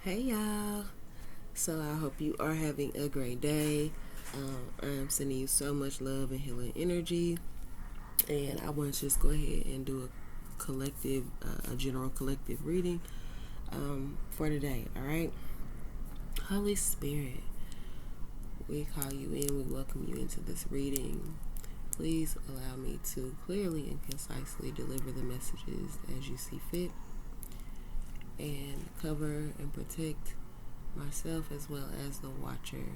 Hey y'all. So I hope you are having a great day. I'm sending you so much love and healing energy. And I want to just go ahead and do a general collective reading for today. All right. Holy Spirit, we call you in. We welcome you into this reading. Please allow me to clearly and concisely deliver the messages as you see fit, and cover and protect myself as well as the watcher.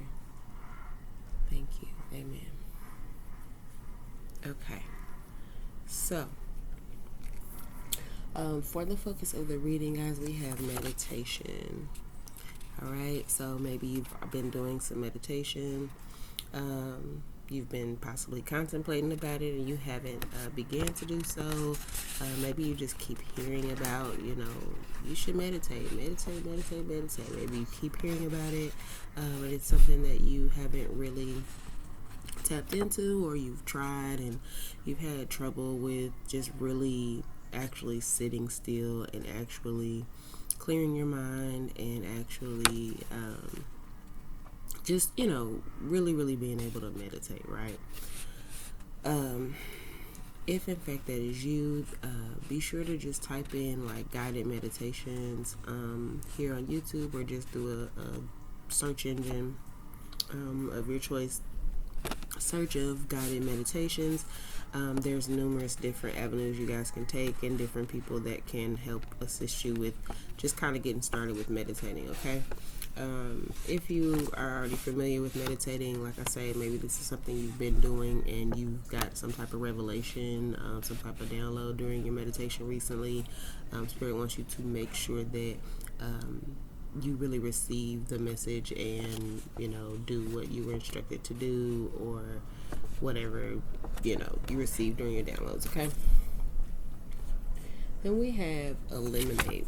Thank you. Amen. Okay. So, for the focus of the reading, guys, we have meditation. All right. So maybe you've been doing some meditation. You've been possibly contemplating about it and you haven't began to do so. Maybe you just keep hearing about, you should meditate. Maybe you keep hearing about it, but it's something that you haven't really tapped into, or you've tried and you've had trouble with just really actually sitting still and actually clearing your mind and actually just really being able to meditate, right? If in fact that is you, be sure to just type in like guided meditations here on YouTube, or just do a search engine of your choice, search of guided meditations. There's numerous different avenues you guys can take and different people that can help assist you with just kind of getting started with meditating, okay? If you are already familiar with meditating, like I say, maybe this is something you've been doing and you've got some type of revelation, some type of download during your meditation recently. Spirit wants you to make sure that you really receive the message and do what you were instructed to do, or whatever you received during your downloads, okay? Then we have eliminate.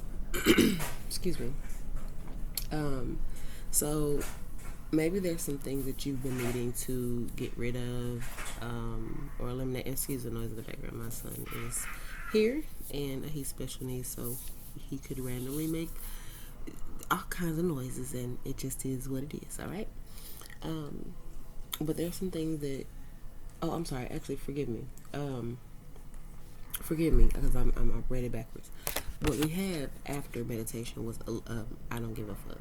Excuse me. So maybe there's some things that you've been needing to get rid of, or eliminate. Excuse the noise in the background. My son is here and he's special needs, so he could randomly make all kinds of noises, and it just is what it is. All right. But there's some things that. Oh, I'm sorry. Actually, forgive me. Forgive me because I'm read it backwards. What we had after meditation was I don't give a fuck.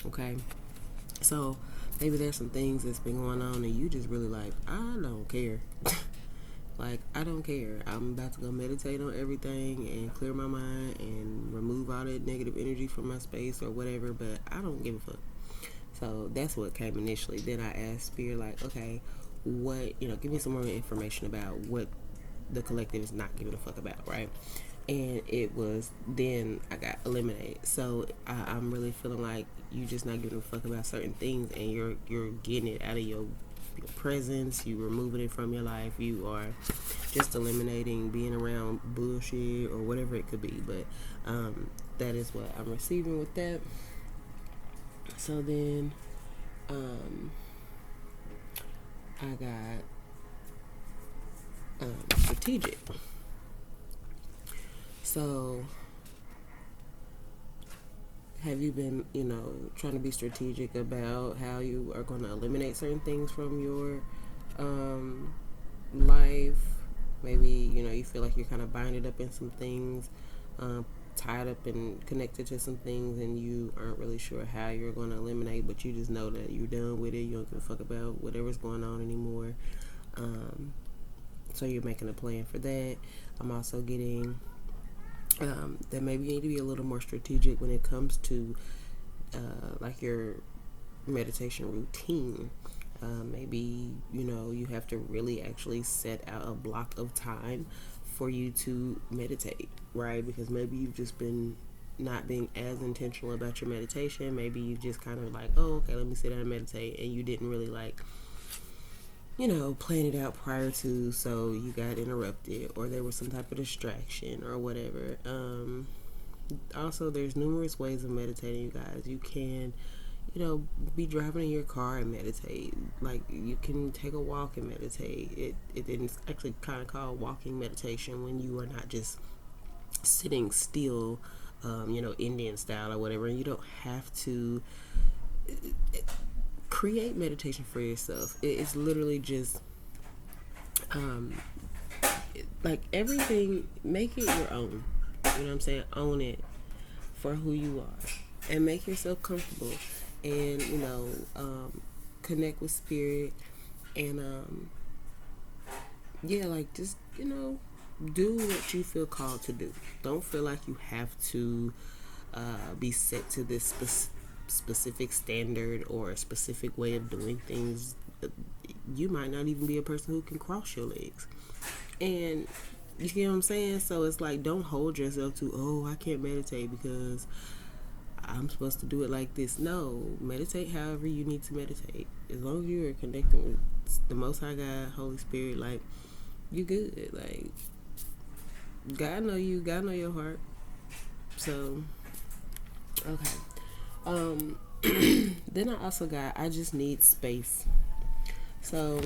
Okay. So maybe there's some things that's been going on and you just really like, I don't care. Like, I don't care. I'm about to go meditate on everything and clear my mind and remove all that negative energy from my space or whatever, but I don't give a fuck. So that's what came initially. Then I asked Spirit, like, okay, what, give me some more information about what the collective is not giving a fuck about, right? And it was, then I got eliminated. So I'm really feeling like you just not giving a fuck about certain things, and you're getting it out of your presence. You removing it from your life. You are just eliminating being around bullshit or whatever it could be. But that is what I'm receiving with that. So then I got strategic. So have you been, trying to be strategic about how you are going to eliminate certain things from your life? Maybe, you feel like you're kind of binded up in some things, tied up and connected to some things, and you aren't really sure how you're going to eliminate, but you just know that you're done with it. You don't give a fuck about whatever's going on anymore. So you're making a plan for that. I'm also getting that maybe you need to be a little more strategic when it comes to like your meditation routine. Maybe you have to really actually set out a block of time for you to meditate, right? Because maybe you've just been not being as intentional about your meditation. Maybe you just kind of like, oh, okay, let me sit down and meditate, and you didn't really like plan it out prior to, so you got interrupted or there was some type of distraction or whatever. Also, there's numerous ways of meditating, you guys. You can, be driving in your car and meditate. Like, you can take a walk and meditate. It's actually kind of called walking meditation when you are not just sitting still Indian style or whatever. And you don't have to create meditation for yourself. It's literally just um, like everything, make it your own. You know what I'm saying? Own it for who you are and make yourself comfortable and, connect with spirit and, like just, do what you feel called to do. Don't feel like you have to be set to this specific standard or a specific way of doing things. You might not even be a person who can cross your legs. And you get what I'm saying? So it's like, don't hold yourself to, oh, I can't meditate because I'm supposed to do it like this. No, meditate however you need to meditate. As long as you are connecting with the Most High God, Holy Spirit, like, you good. Like, God know you. God know your heart. So, okay. Then I also got, I just need space. So,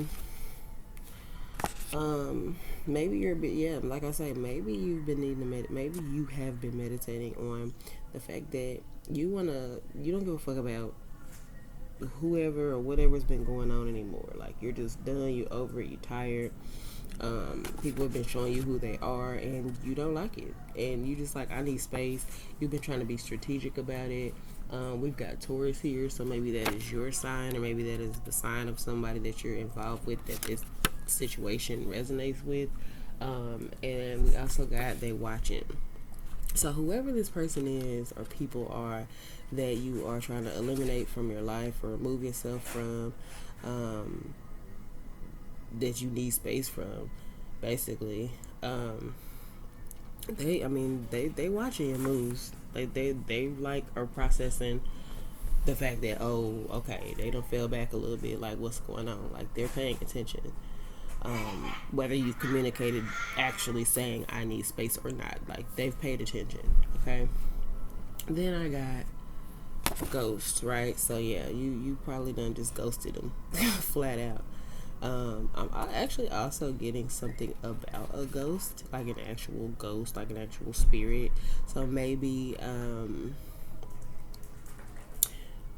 maybe you're a bit, like I say, maybe you've been needing to maybe you have been meditating on the fact that you don't give a fuck about whoever or whatever's been going on anymore. Like, you're just done, you're over it, you're tired. People have been showing you who they are and you don't like it, and you just like, I need space. You've been trying to be strategic about it. We've got Taurus here, so maybe that is your sign, or maybe that is the sign of somebody that you're involved with that this situation resonates with. And we also got they watching. So whoever this person is or people are that you are trying to eliminate from your life or remove yourself from, that you need space from, basically, they watching your moves. Like they like are processing the fact that, oh, okay, they don't fell back a little bit, like what's going on. Like, they're paying attention. Whether you communicated actually saying I need space or not, like, they've paid attention. Okay. Then I got ghost, right? So yeah, you probably done just ghosted them flat out. I'm actually also getting something about a ghost, like an actual ghost, like an actual spirit. So maybe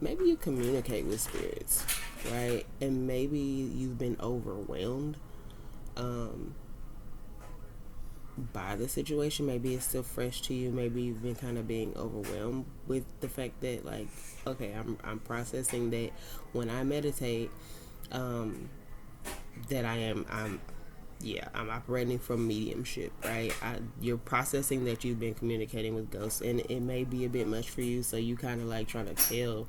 you communicate with spirits, right? And maybe you've been overwhelmed by the situation. Maybe it's still fresh to you. Maybe you've been kind of being overwhelmed with the fact that, like, okay, I'm processing that when I meditate, that I'm operating from mediumship, right? You're processing that you've been communicating with ghosts, and it may be a bit much for you, so you kind of like trying to tell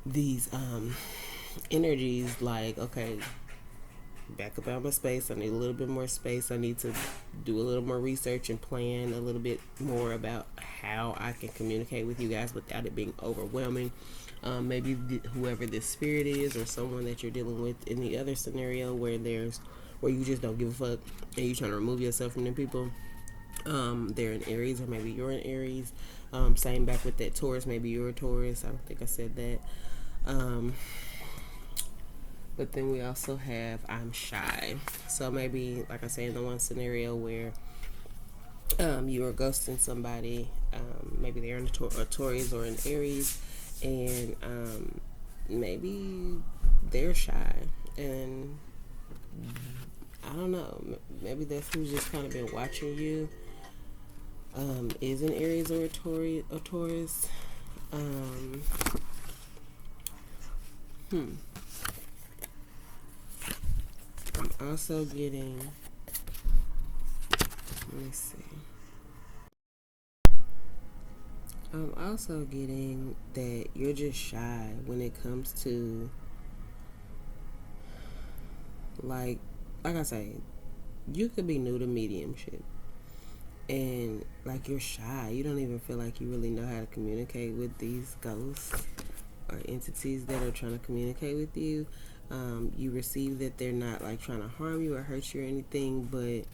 these energies, like, okay, back up out my space. I need a little bit more space. I need to do a little more research and plan a little bit more about how I can communicate with you guys without it being overwhelming. Maybe whoever this spirit is, or someone that you're dealing with in the other scenario where you just don't give a fuck and you're trying to remove yourself from them people. They're in Aries, or maybe you're in Aries. Same back with that Taurus. Maybe you're a Taurus. I don't think I said that. But then we also have I'm shy. So maybe, like I say, in the one scenario where you are ghosting somebody, maybe they're in a Taurus or an Aries, and maybe they're shy, and I don't know, maybe that's who's just kind of been watching you, is an Aries or a Taurus. I'm also getting, let me see. I'm also getting that you're just shy when it comes to, like I say, you could be new to mediumship, and like, you're shy. You don't even feel like you really know how to communicate with these ghosts or entities that are trying to communicate with you. You receive that they're not like trying to harm you or hurt you or anything, but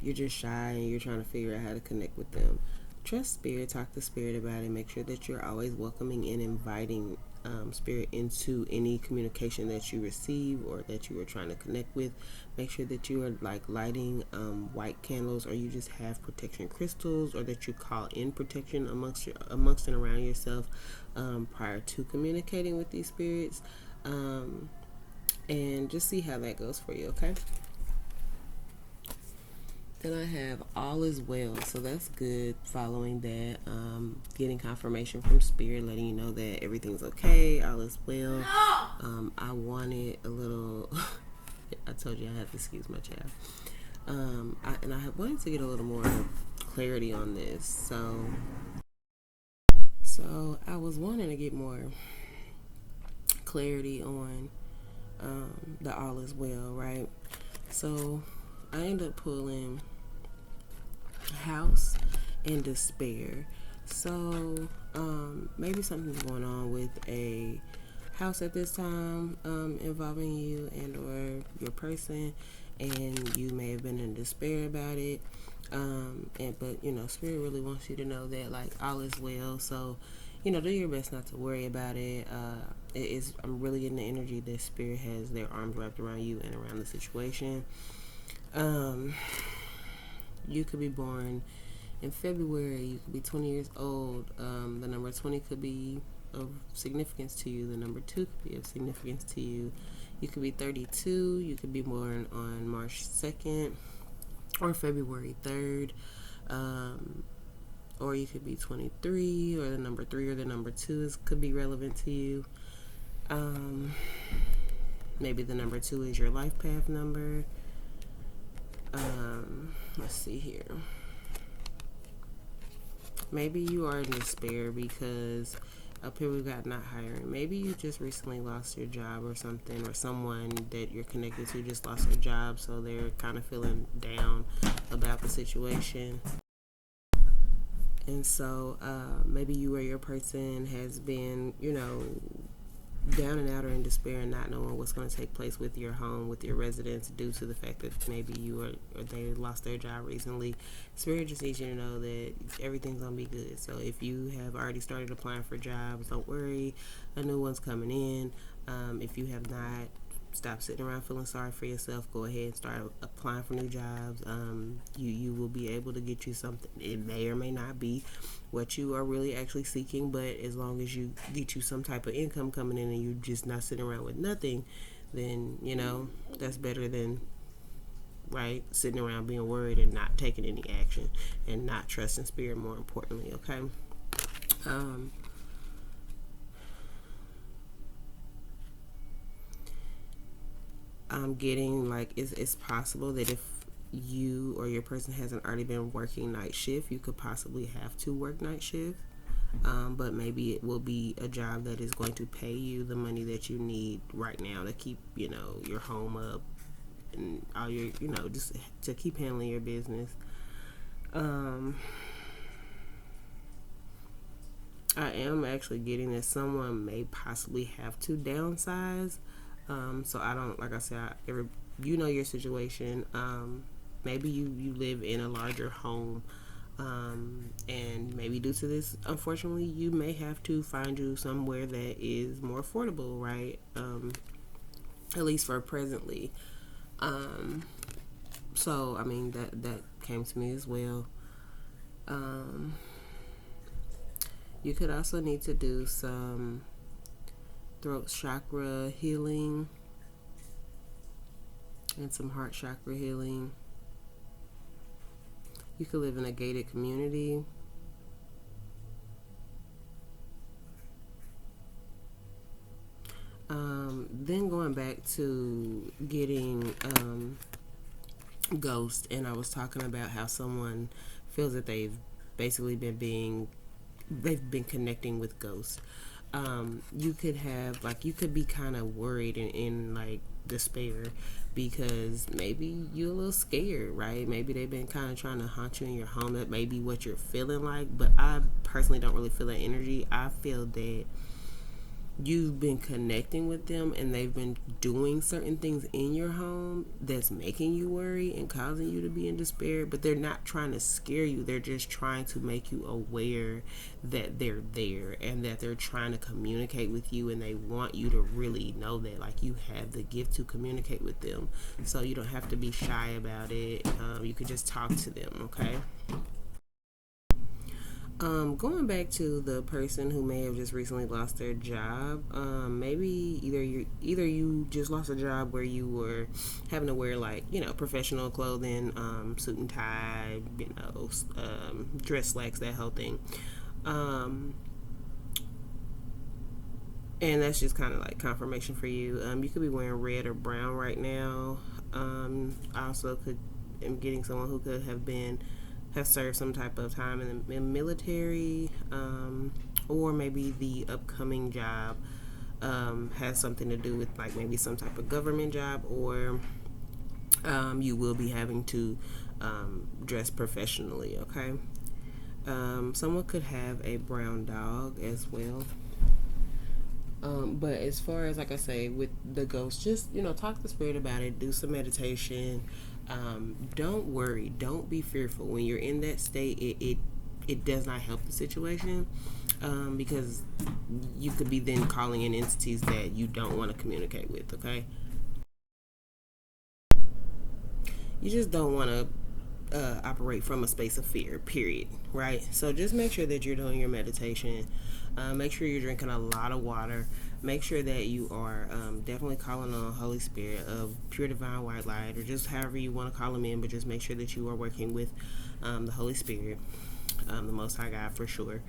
you're just shy and you're trying to figure out how to connect with them. Trust spirit, talk to spirit about it. Make sure that you're always welcoming and inviting spirit into any communication that you receive or that you are trying to connect with. Make sure that you are like lighting white candles, or you just have protection crystals, or that you call in protection amongst and around yourself prior to communicating with these spirits, and just see how that goes for you. Okay. Then I have all is well, so that's good. Following that, getting confirmation from spirit, letting you know that everything's okay, all is well. I wanted a little. I told you I had to excuse my child. I wanted to get a little more clarity on this, so I was wanting to get more clarity on the all is well, right? So I ended up pulling house and despair. So maybe something's going on with a house at this time, involving you and or your person, and you may have been in despair about it. But spirit really wants you to know that like all is well. So do your best not to worry about it. I'm really getting the energy that spirit has their arms wrapped around you and around the situation. You could be born in February. You could be 20 years old. The number 20 could be of significance to you. The number 2 could be of significance to you. You could be 32. You could be born on March 2nd or February 3rd. Or you could be 23, or the number 3 or the number 2 could be relevant to you. Maybe the number 2 is your life path number. Let's see here. Maybe you are in despair because up here we've got not hiring. Maybe you just recently lost your job or something, or someone that you're connected to just lost their job, so they're kind of feeling down about the situation. And so maybe you or your person has been, down and out or in despair and not knowing what's going to take place with your home, with your residence, due to the fact that maybe you or they lost their job recently. Spirit just needs you to know that everything's going to be good. So if you have already started applying for jobs, don't worry. A new one's coming in. If you have not, stop sitting around feeling sorry for yourself. Go ahead and start applying for new jobs. You will be able to get you something. It may or may not be what you are really actually seeking, but as long as you get you some type of income coming in and you're just not sitting around with nothing, then that's better than sitting around being worried and not taking any action and not trusting spirit, more importantly. Okay. I'm getting it's possible that if you or your person hasn't already been working night shift, you could possibly have to work night shift. But maybe it will be a job that is going to pay you the money that you need right now to keep your home up and all your just to keep handling your business. I am actually getting that someone may possibly have to downsize. So I don't, like I said, your situation. Maybe you live in a larger home, and maybe due to this, unfortunately, you may have to find you somewhere that is more affordable, right? At least for presently. So I mean that came to me as well. You could also need to do some throat chakra healing and some heart chakra healing. You could live in a gated community. Then going back to getting ghost, and I was talking about how someone feels that they've basically been connecting with ghosts. You could be kind of worried and in despair because maybe you're a little scared, right? Maybe they've been kind of trying to haunt you in your home. That may be what you're feeling like, but I personally don't really feel that energy. I feel that you've been connecting with them and they've been doing certain things in your home that's making you worry and causing you to be in despair, but they're not trying to scare you. They're just trying to make you aware that they're there and that they're trying to communicate with you, and they want you to really know that, like, you have the gift to communicate with them, so you don't have to be shy about it. You could just talk to them, okay? Going back to the person who may have just recently lost their job, maybe either you just lost a job where you were having to wear, like, professional clothing, suit and tie, dress slacks, that whole thing, and that's just kind of like confirmation for you. You could be wearing red or brown right now. I also am getting someone who could have served some type of time in the military, or maybe the upcoming job has something to do with, like, maybe some type of government job, or you will be having to dress professionally, okay? Someone could have a brown dog as well. But as far as, like I say, with the ghost, just, talk to the spirit about it, do some meditation. Don't worry, don't be fearful. When you're in that state, it does not help the situation, because you could be then calling in entities that you don't want to communicate with, okay? You just don't want to operate from a space of fear, period, right? So just make sure that you're doing your meditation. Make sure you're drinking a lot of water. Make sure that you are definitely calling on Holy Spirit of pure divine white light, or just however you want to call them in, but just make sure that you are working with the Holy Spirit, the Most High God, for sure.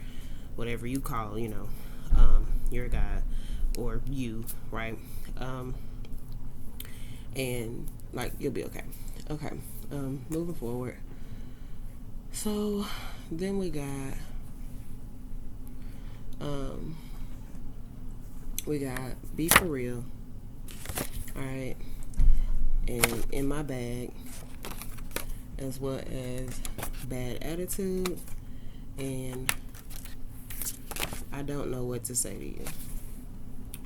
Whatever you call, your God or you, right? And, like, you'll be okay. Okay. Moving forward. So then we got Be For Real. Alright. And In My Bag, as well as Bad Attitude, and I Don't Know What to Say to You.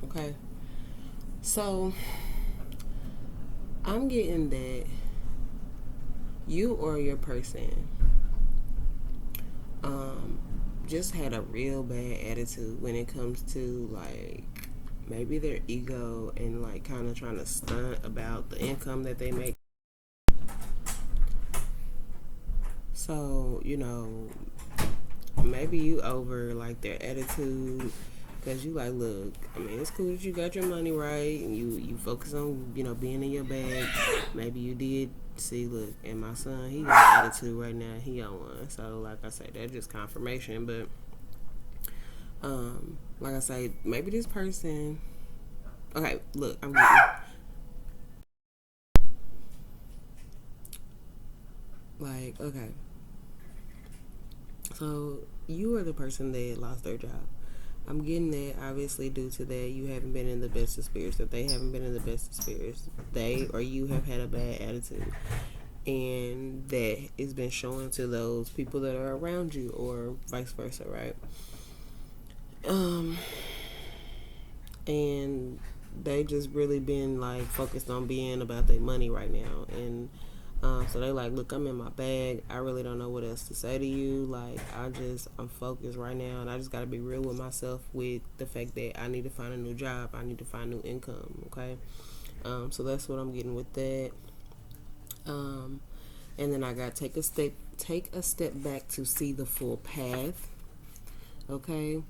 Okay? So I'm getting that you or your person just had a real bad attitude when it comes to, like, maybe their ego and, like, kind of trying to stunt about the income that they make. So, maybe you over, like, their attitude, because you like, look, I mean, it's cool that you got your money right and you focus on, being in your bag. Maybe you did see, look, and my son, he got an attitude right now. He on one. So, like I say, that's just confirmation. But, like I say, maybe this person. Okay, look, I'm getting. Like, okay. So, you are the person that lost their job. I'm getting that, obviously, due to that, you haven't been in the best of spirits. That they haven't been in the best of spirits. They or you have had a bad attitude. And that it's been showing to those people that are around you, or vice versa, right? And they just really been, like, focused on being about their money right now. And so they like, look, I'm in my bag. I really don't know what else to say to you. Like, I'm focused right now, and I just got to be real with myself with the fact that I need to find a new job. I need to find new income, okay? So that's what I'm getting with that. And then I got take a step back to see the full path, okay?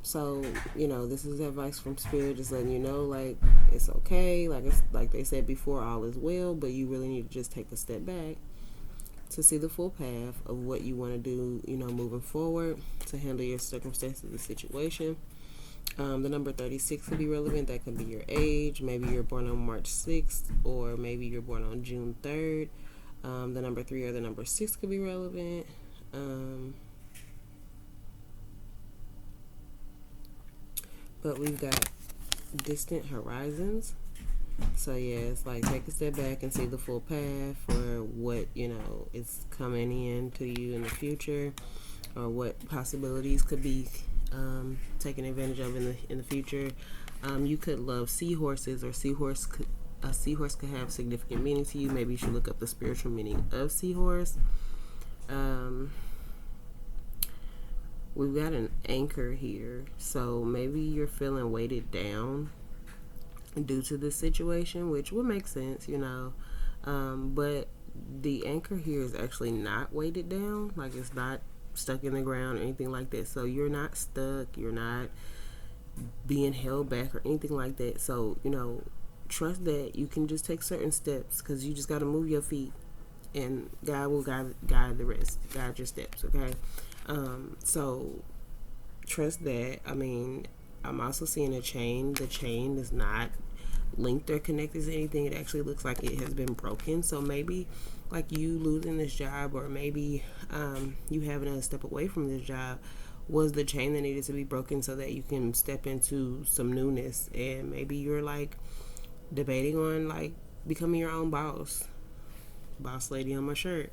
So, this is advice from Spirit, just letting you know, like, it's okay. Like they said before, all is well, but you really need to just take a step back to see the full path of what you want to do, moving forward to handle your circumstances, the situation. The number 36 could be relevant. That could be your age. Maybe you're born on March 6th, or maybe you're born on June 3rd. The number 3 or the number 6 could be relevant. But we've got distant horizons. So yeah, it's like, take a step back and see the full path for what, is coming in to you in the future, or what possibilities could be taken advantage of in the future. You could love seahorses, or a seahorse could have significant meaning to you. Maybe you should look up the spiritual meaning of seahorse. We've got an anchor here, so maybe you're feeling weighted down due to this situation, which would make sense, but the anchor here is actually not weighted down. Like, it's not stuck in the ground or anything like that. So you're not stuck, you're not being held back or anything like that. So trust that you can just take certain steps, because you just got to move your feet, and God will guide the rest, guide your steps. Okay. So trust that. I'm also seeing a chain. The chain is not linked or connected to anything. It actually looks like it has been broken. So maybe like you losing this job, or maybe you having to step away from this job, was the chain that needed to be broken so that you can step into some newness. And maybe you're like debating on like becoming your own boss lady on my shirt.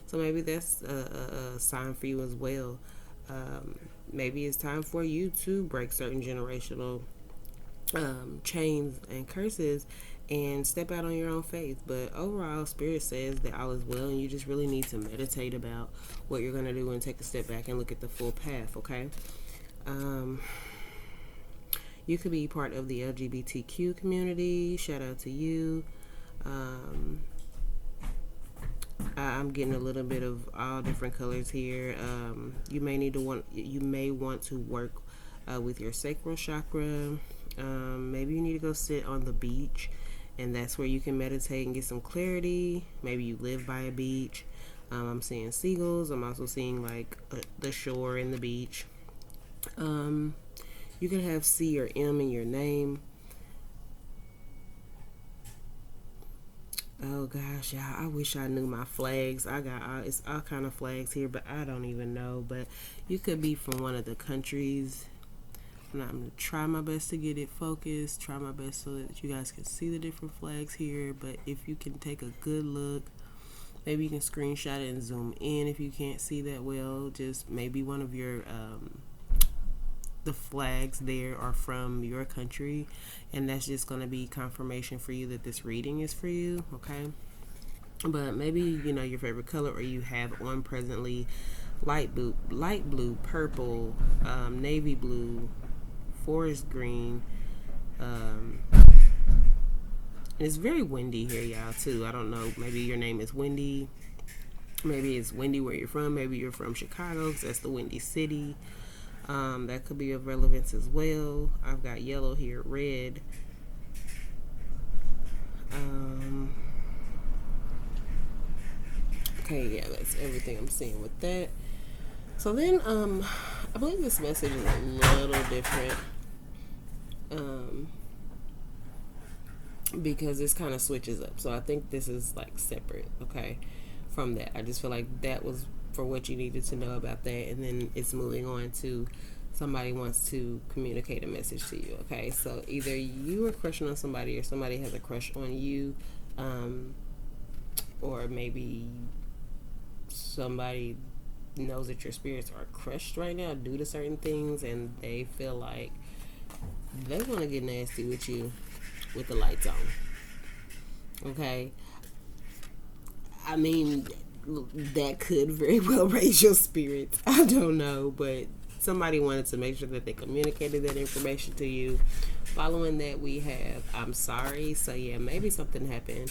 So maybe that's a sign for you as well. Maybe it's time for you to break certain generational chains and curses and step out on your own faith. But overall, Spirit says that all is well, and you just really need to meditate about what you're going to do and take a step back and look at the full path. Okay. You could be part of the LGBTQ community. Shout out to you. I'm getting a little bit of all different colors here. You may want to work with your sacral chakra. Maybe you need to go sit on the beach, and that's where you can meditate and get some clarity. Maybe you live by a beach. I'm seeing seagulls. I'm also seeing like the shore and the beach. You can have C or M in your name. Oh gosh, y'all, I wish I knew my flags. It's all kind of flags here, but I don't even know. But you could be from one of the countries. I'm going to try my best to get it focused, try my best so that you guys can see the different flags here. But if you can take a good look, maybe you can screenshot it and zoom in if you can't see that well. Just maybe one of your the flags there are from your country, and that's just going to be confirmation for you that this reading is for you. Okay. But maybe your favorite color, or you have on presently light blue, purple, navy blue, forest green. It's very windy here, y'all, too. I don't know, maybe your name is Wendy. Maybe it's windy where you're from. Maybe you're from Chicago, because that's the Windy City. That could be of relevance as well. I've got yellow here, red. Okay, yeah, that's everything I'm seeing with that. So then, I believe this message is a little different, because this kind of switches up. So I think this is like separate, okay, from that. I just feel like that was for what you needed to know about that, and then it's moving on to somebody wants to communicate a message to you. Okay, so either you are crushing on somebody, or somebody has a crush on you, or maybe somebody knows that your spirits are crushed right now due to certain things, and they feel like they want to get nasty with you with the lights on. Okay, that could very well raise your spirits. I don't know, but somebody wanted to make sure that they communicated that information to you. Following that, we have I'm sorry. So yeah, maybe something happened.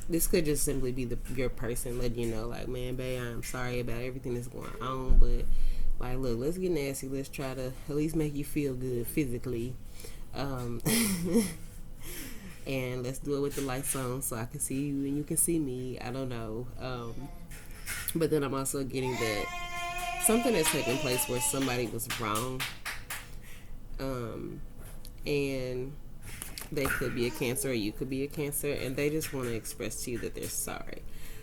This could just simply be your person letting you know, like, man, babe, I'm sorry about everything that's going on, but like, look, let's get nasty. Let's try to at least make you feel good physically. And let's do it with the lights on so I can see you and you can see me. I don't know. But then I'm also getting that something has taken place where somebody was wrong. And they could be a Cancer, or you could be a Cancer, and they just want to express to you that they're sorry.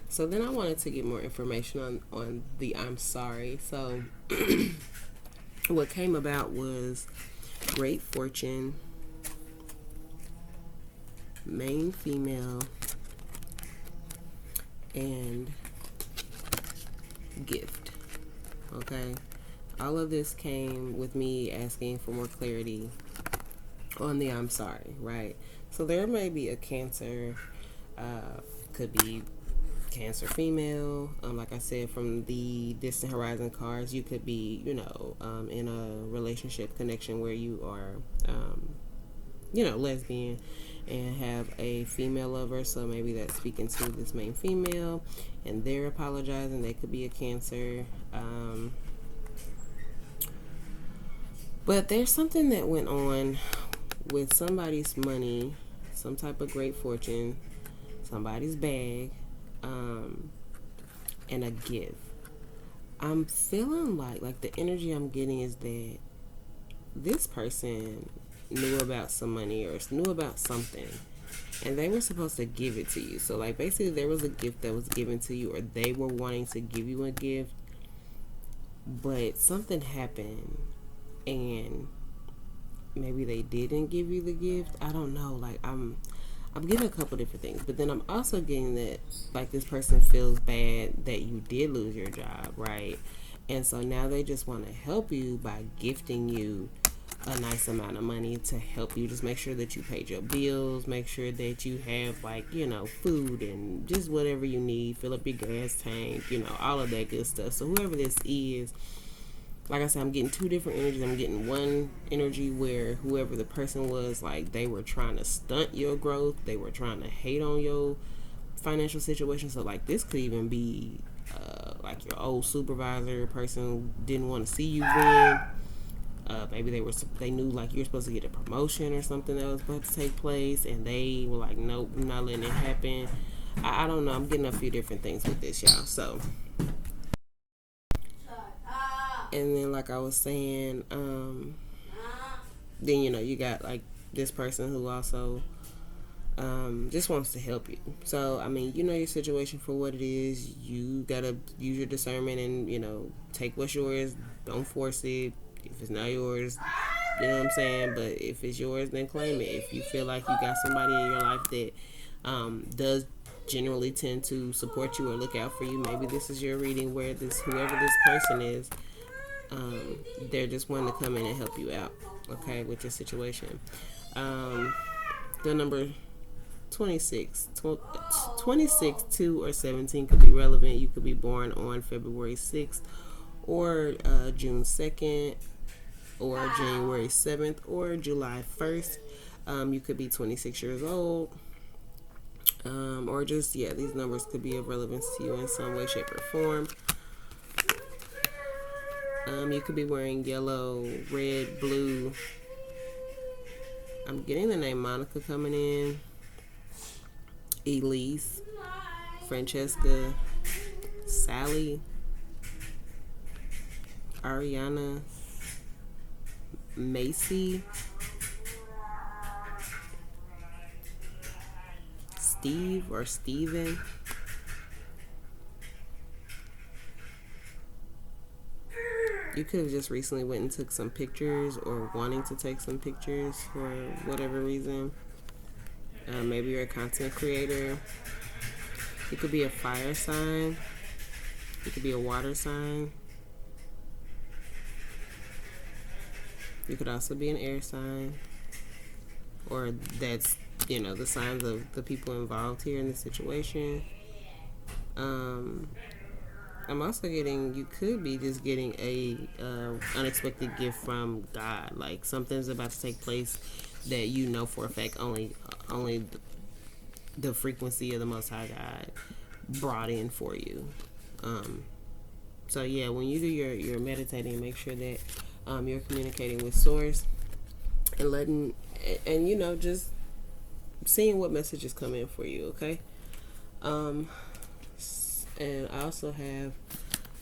So then I wanted to get more information on the I'm sorry. So what came about was great fortune, main female, and gift. Okay. all of this came with me asking for more clarity on the I'm sorry, right? So there may be a Cancer, could be Cancer female. Like I said, from the distant horizon cards, you could be, in a relationship connection where you are, lesbian and have a female lover. So maybe that's speaking to this main female and they're apologizing. They could be a Cancer. But there's something that went on with somebody's money, some type of great fortune, somebody's bag, and a gift. I'm feeling like the energy I'm getting is that this person knew about some money or knew about something and they were supposed to give it to you. So like basically there was a gift that was given to you or they were wanting to give you a gift, but something happened and maybe they didn't give you the gift. I don't know. Like I'm getting a couple different things, but then I'm also getting that like this person feels bad that you did lose your job, right? And so now they just want to help you by gifting you a nice amount of money to help you just make sure that you paid your bills, make sure that you have food and just whatever you need, fill up your gas tank, all of that good stuff. So whoever this is, like I said, I'm getting two different energies. I'm getting one energy where whoever the person was, like they were trying to stunt your growth, they were trying to hate on your financial situation. So like this could even be like your old supervisor, person didn't want to see you win. Maybe they knew like you're supposed to get a promotion or something that was about to take place, and they were like, nope, I'm not letting it happen. I don't know. I'm getting a few different things with this, y'all. So, and then like I was saying, then you got like this person who also just wants to help you. So I mean, your situation for what it is. You gotta use your discernment and take what's yours. Don't force it. If it's not yours, you know what I'm saying? But if it's yours, then claim it. If you feel like you got somebody in your life that does generally tend to support you or look out for you, maybe this is your reading where whoever this person is, they're just wanting to come in and help you out, okay, with your situation. The number 26, 2, or 17 could be relevant. You could be born on February 6th or June 2nd or January 7th or July 1st. You could be 26 years old. Or just, these numbers could be of relevance to you in some way, shape, or form. You could be wearing yellow, red, blue. I'm getting the name Monica coming in. Elise, Francesca, Sally, Ariana, Macy, Steve or Steven, you could have just recently went and took some pictures or wanting to take some pictures for whatever reason. Maybe you're a content creator. You could be a fire sign. You could be a water sign. You could also be an air sign. Or that's, the signs of the people involved here in this situation. I'm also getting, you could be just getting a unexpected gift from God. Like something's about to take place that for a fact only the frequency of the Most High God brought in for you. So yeah, when you do your meditating, make sure that you're communicating with Source and letting and just seeing what messages come in for you. Okay. And I also have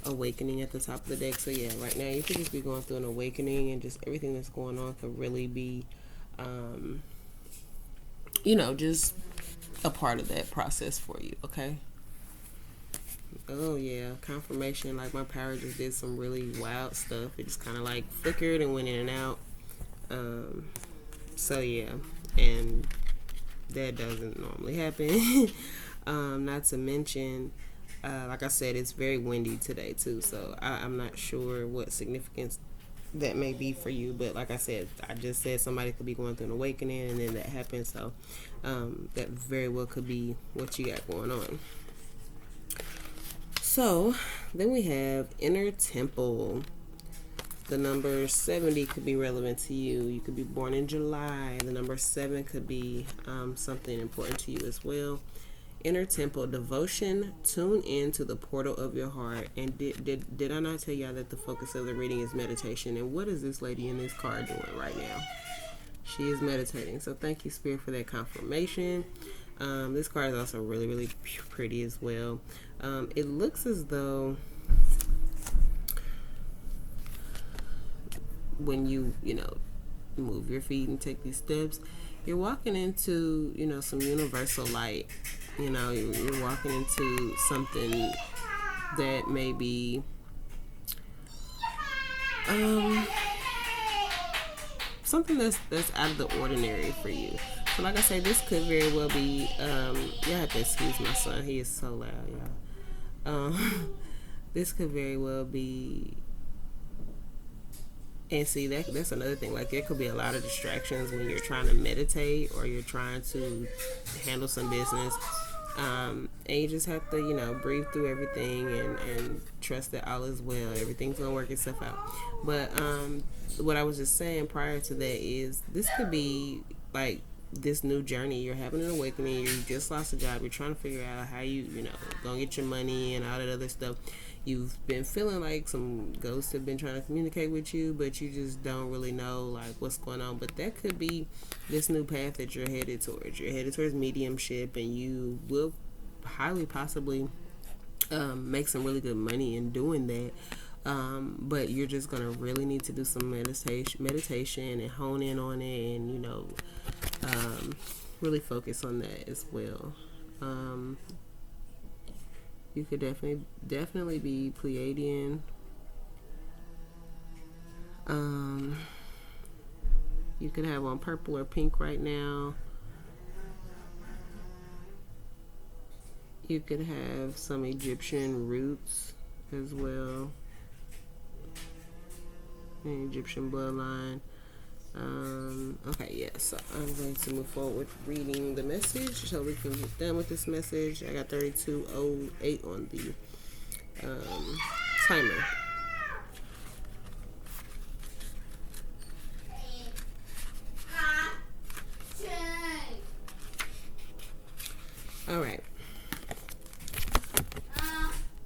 awakening at the top of the deck. So yeah, right now you could just be going through an awakening, and just everything that's going on could really be, just a part of that process for you. Okay. Oh yeah, confirmation. Like my power just did some really wild stuff. It just kind of like flickered and went in and out. So yeah, and that doesn't normally happen. Not to mention, Like I said, it's very windy today too, so I'm not sure what significance that may be for you. But like I said, I just said somebody could be going through an awakening, and then that happens. So that very well could be what you got going on. So then we have inner temple. The number 70 could be relevant to you. You could be born in July. The number 7 could be something important to you as well. Inner temple devotion. Tune in to the portal of your heart. And did I not tell y'all that the focus of the reading is meditation? And what is this lady in this card doing right now? She is meditating. So thank you, Spirit, for that confirmation. This card is also really, really pretty as well. It looks as though when you move your feet and take these steps, you're walking into some universal light. You're walking into something that may be something that's out of the ordinary for you. So like I say, this could very well be y'all have to excuse my son, he is so loud, y'all. This could very well be. And see, that's another thing. Like, there could be a lot of distractions when you're trying to meditate or you're trying to handle some business. And you just have to, breathe through everything and trust that all is well. Everything's going to work itself out. But what I was just saying prior to that is this could be, like, this new journey. You're having an awakening. You just lost a job. You're trying to figure out how you, going to get your money and all that other stuff. You've been feeling like some ghosts have been trying to communicate with you, but you just don't really know like what's going on. But that could be this new path that you're headed towards. You're headed towards mediumship, and you will highly possibly make some really good money in doing that. But you're just gonna really need to do some meditation and hone in on it, and really focus on that as well. You could definitely be Pleiadian. You could have on purple or pink right now. You could have some Egyptian roots as well. An Egyptian bloodline. Okay, yeah, so I'm going to move forward with reading the message so we can get done with this message. I got 32:08 on the timer. All right.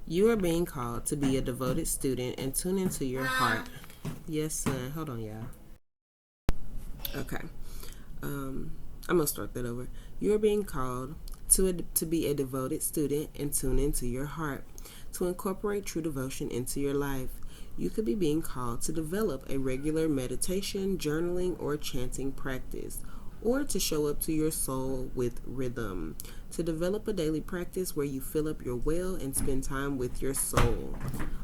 You are being called to be a devoted student and tune into your heart. Yes, son. Hold on, y'all. Okay. I'm going to start that over. You are being called to be a devoted student and tune into your heart, to incorporate true devotion into your life. You could be being called to develop a regular meditation, journaling, or chanting practice, or to show up to your soul with rhythm, to develop a daily practice where you fill up your well and spend time with your soul.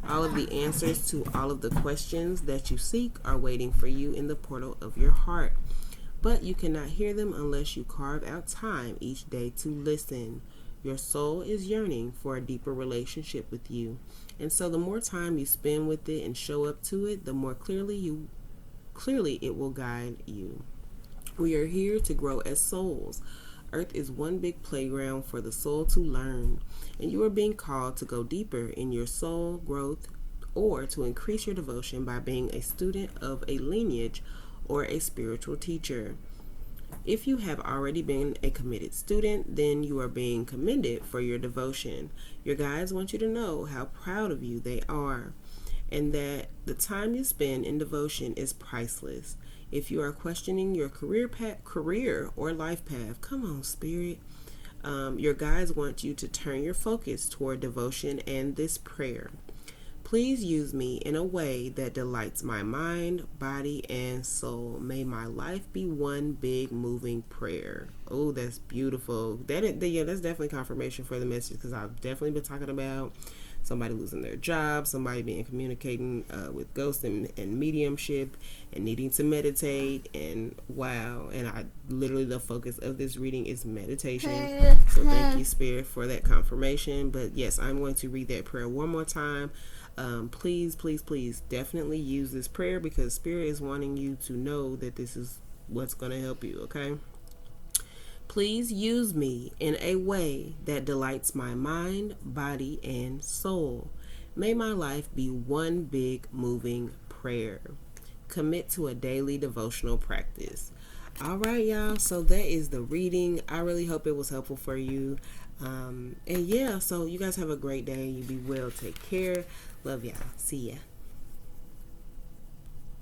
All of the answers to all of the questions that you seek are waiting for you in the portal of your heart, but you cannot hear them unless you carve out time each day to listen. Your soul is yearning for a deeper relationship with you, and so the more time you spend with it and show up to it, the more clearly it will guide you. We are here to grow as souls. Earth is one big playground for the soul to learn, and you are being called to go deeper in your soul growth or to increase your devotion by being a student of a lineage or a spiritual teacher. If you have already been a committed student, then you are being commended for your devotion. Your guides want you to know how proud of you they are, and that the time you spend in devotion is priceless. If you are questioning your career or life path, come on, Spirit. Your guides want you to turn your focus toward devotion and this prayer. Please use me in a way that delights my mind, body, and soul. May my life be one big moving prayer. Oh, that's beautiful. That's definitely confirmation for the message, because I've definitely been talking about somebody losing their job, somebody being communicating with ghosts and mediumship and needing to meditate. And wow, and I literally, the focus of this reading is meditation. So thank you, Spirit, for that confirmation. But yes, I'm going to read that prayer one more time. Please, please, please definitely use this prayer, because Spirit is wanting you to know that this is what's going to help you, okay? Please use me in a way that delights my mind, body, and soul. May my life be one big moving prayer. Commit to a daily devotional practice. All right, y'all. So that is the reading. I really hope it was helpful for you. And yeah, so you guys have a great day. You be well. Take care. Love y'all. See ya.